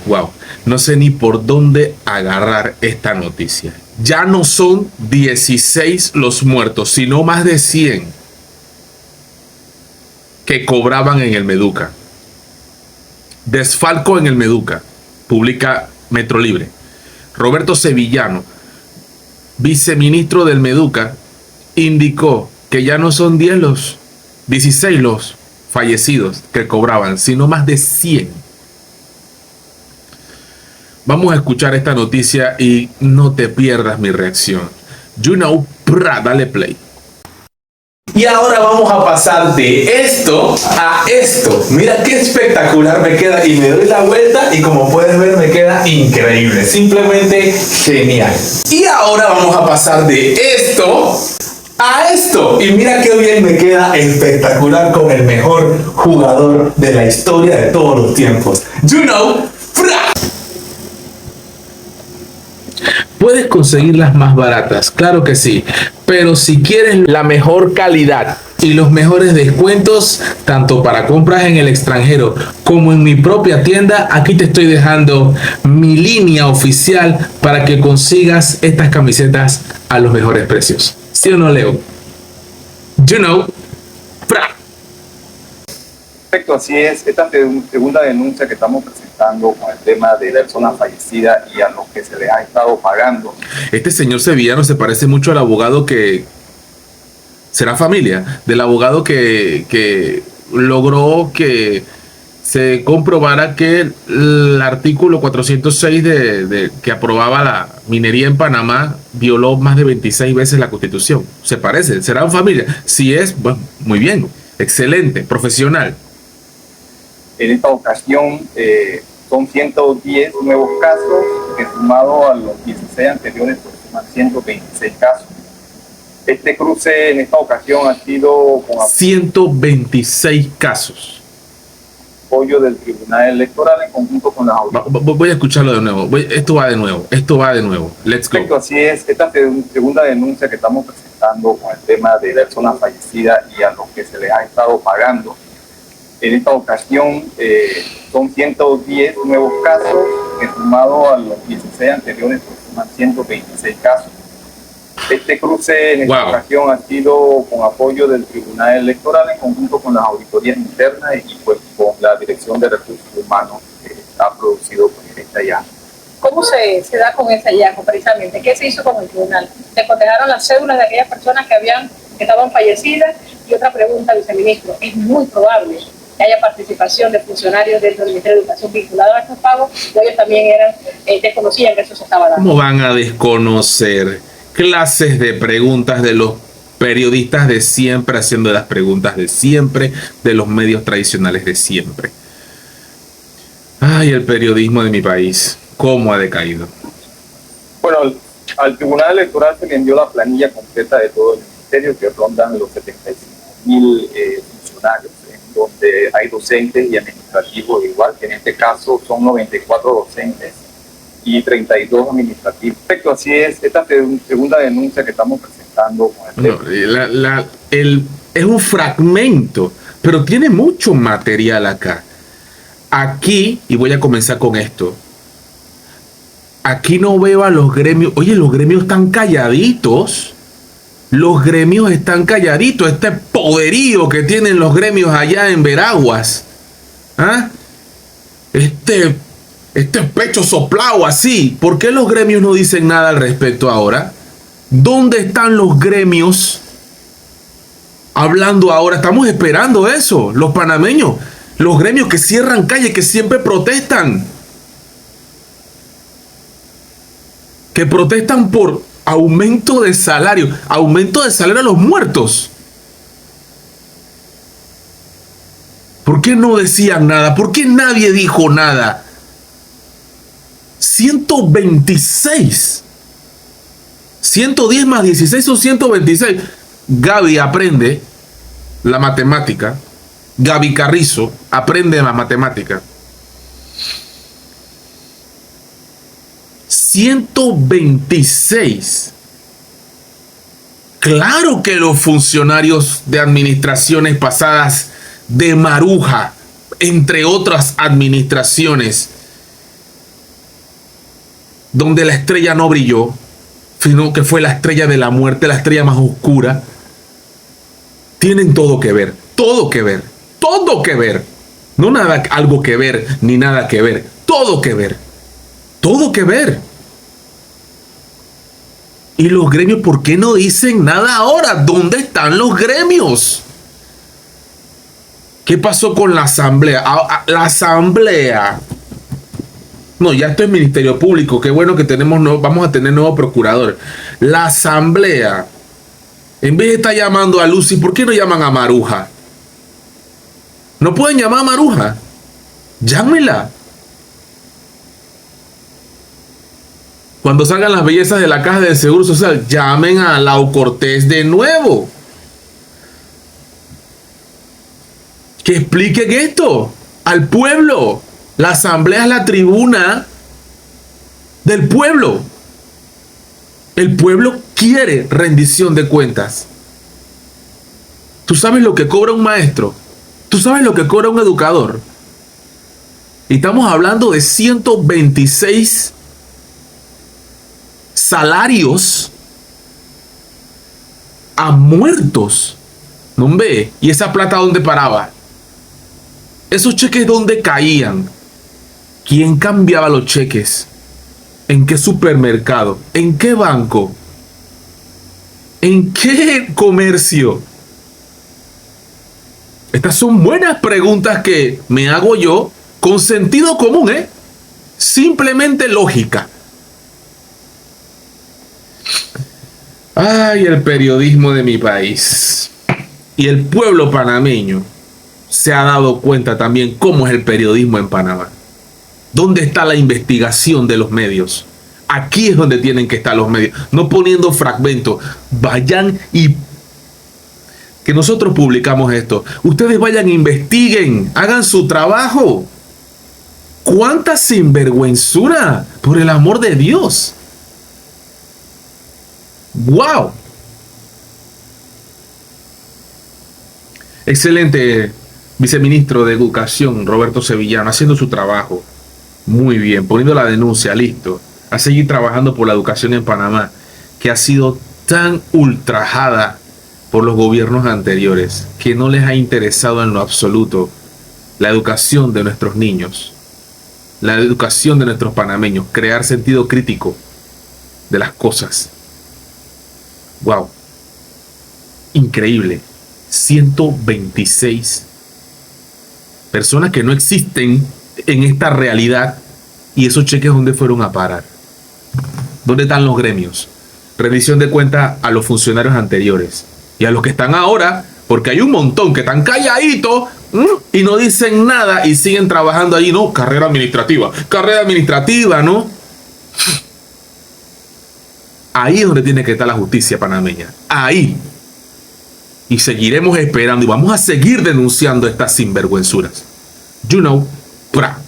Wow, no sé ni por dónde agarrar esta noticia. Ya no son 16 los muertos, sino más de 100 que cobraban en el Meduca. Desfalco en el Meduca, publica Metro Libre. Roberto Sevillano, viceministro del Meduca, indicó que ya no son 16 los fallecidos que cobraban, sino más de 100. Vamos a escuchar esta noticia y no te pierdas mi reacción. You know, dale play. Y ahora vamos a pasar de esto a esto. Mira qué espectacular me queda. Y me doy la vuelta y como puedes ver me queda increíble. Simplemente genial. Y ahora vamos a pasar de esto a esto. Y mira qué bien me queda, espectacular, con el mejor jugador de la historia de todos los tiempos. You know, Puedes conseguirlas más baratas, claro que sí, pero si quieres la mejor calidad y los mejores descuentos, tanto para compras en el extranjero como en mi propia tienda, aquí te estoy dejando mi línea oficial para que consigas estas camisetas a los mejores precios. ¿Sí o no, Leo? You know, Perfecto, así es. Esta segunda denuncia que estamos presentando con el tema de la persona fallecida y a los que se les ha estado pagando. Este señor sevillano se parece mucho al abogado que será familia, del abogado que logró que se comprobara que el artículo 406 que aprobaba la minería en Panamá violó más de 26 veces la Constitución. Se parece, será familia. Si es, bueno, muy bien, excelente, profesional. En esta ocasión son 110 nuevos casos que sumado a los 16 anteriores pues, suman 126 casos. Este cruce en esta ocasión ha sido con 126 casos. apoyo del Tribunal Electoral en conjunto con las autoridades. Voy a escucharlo de nuevo. Esto va de nuevo. Let's go. Perfecto, así es. Esta segunda denuncia que estamos presentando con el tema de la persona fallecida y a los que se les ha estado pagando. En esta ocasión son 110 nuevos casos que sumado a los 16 anteriores pues, suman 126 casos. Este cruce en esta ocasión ha sido con apoyo del Tribunal Electoral en conjunto con las auditorías internas y pues con la Dirección de Recursos Humanos que ha producido pues, este hallazgo. ¿Cómo se da con ese hallazgo precisamente? ¿Qué se hizo con el tribunal? ¿Se cotejaron las cédulas de aquellas personas que estaban fallecidas? Y otra pregunta, viceministro, es muy probable que haya participación de funcionarios dentro del Ministerio de Educación vinculados a estos pagos, o ellos también desconocían que eso se estaba dando. ¿Cómo van a desconocer? Clases de preguntas de los periodistas de siempre, haciendo las preguntas de siempre, de los medios tradicionales de siempre. Ay, el periodismo de mi país, ¿cómo ha decaído? Bueno, al Tribunal Electoral se le envió la planilla completa de todo el ministerio, que rondan los 75.000 funcionarios, en donde hay docentes y administrativos igual, que en este caso son 94 docentes y 32 administrativos. Perfecto, así es. Esta segunda denuncia que estamos presentando con es un fragmento, pero tiene mucho material acá. Aquí, y voy a comenzar con esto, aquí no veo a los gremios. Oye, los gremios están calladitos. Los gremios están calladitos. Este poderío que tienen los gremios allá en Veraguas. ¿Ah? Este pecho soplado así. ¿Por qué los gremios no dicen nada al respecto ahora? ¿Dónde están los gremios hablando ahora? Estamos esperando eso, los panameños. Los gremios que cierran calle, que siempre protestan. Que protestan por aumento de salario. Aumento de salario a los muertos. ¿Por qué no decían nada? ¿Por qué nadie dijo nada? 126. 110 más 16 son 126. Gaby aprende la matemática. Gaby Carrizo aprende la matemática. 126. Claro que los funcionarios de administraciones pasadas de Maruja, entre otras administraciones, donde la estrella no brilló, sino que fue la estrella de la muerte, la estrella más oscura, tienen todo que ver, todo que ver, todo que ver. No nada, algo que ver, ni nada que ver, todo que ver, todo que ver. Y los gremios, ¿por qué no dicen nada ahora? ¿Dónde están los gremios? ¿Qué pasó con la asamblea? La asamblea. No, ya esto es Ministerio Público. Qué bueno que vamos a tener nuevo procurador. La asamblea. En vez de estar llamando a Lucy, ¿por qué no llaman a Maruja? ¿No pueden llamar a Maruja? Llámela. Cuando salgan las bellezas de la Caja del Seguro Social, llamen a Lau Cortés de nuevo. Que expliquen esto al pueblo. La asamblea es la tribuna del pueblo. El pueblo quiere rendición de cuentas. ¿Tú sabes lo que cobra un maestro? ¿Tú sabes lo que cobra un educador? Y estamos hablando de 126 salarios a muertos. ¿No ve? ¿Y esa plata dónde paraba? ¿Esos cheques dónde caían? ¿Quién cambiaba los cheques? ¿En qué supermercado? ¿En qué banco? ¿En qué comercio? Estas son buenas preguntas que me hago yo con sentido común, simplemente lógica. Ay, el periodismo de mi país. Y el pueblo panameño se ha dado cuenta también cómo es el periodismo en Panamá. ¿Dónde está la investigación de los medios? Aquí es donde tienen que estar los medios. No poniendo fragmentos. Vayan y... que nosotros publicamos esto. Ustedes vayan, investiguen, hagan su trabajo. ¡Cuánta sinvergüenzura! Por el amor de Dios. ¡Wow! Excelente, viceministro de Educación, Roberto Sevillano, haciendo su trabajo. Muy bien, poniendo la denuncia, listo. A seguir trabajando por la educación en Panamá, que ha sido tan ultrajada por los gobiernos anteriores, que no les ha interesado en lo absoluto la educación de nuestros niños, la educación de nuestros panameños, crear sentido crítico de las cosas. Wow, increíble. 126 personas que no existen en esta realidad, y esos cheques ¿dónde fueron a parar? ¿Dónde están los gremios? Rendición de cuentas a los funcionarios anteriores y a los que están ahora, porque hay un montón que están calladitos y no dicen nada y siguen trabajando ahí. No, carrera administrativa, ¿no? Ahí es donde tiene que estar la justicia panameña. Ahí. Y seguiremos esperando y vamos a seguir denunciando estas sinvergüenzuras. You know, pra.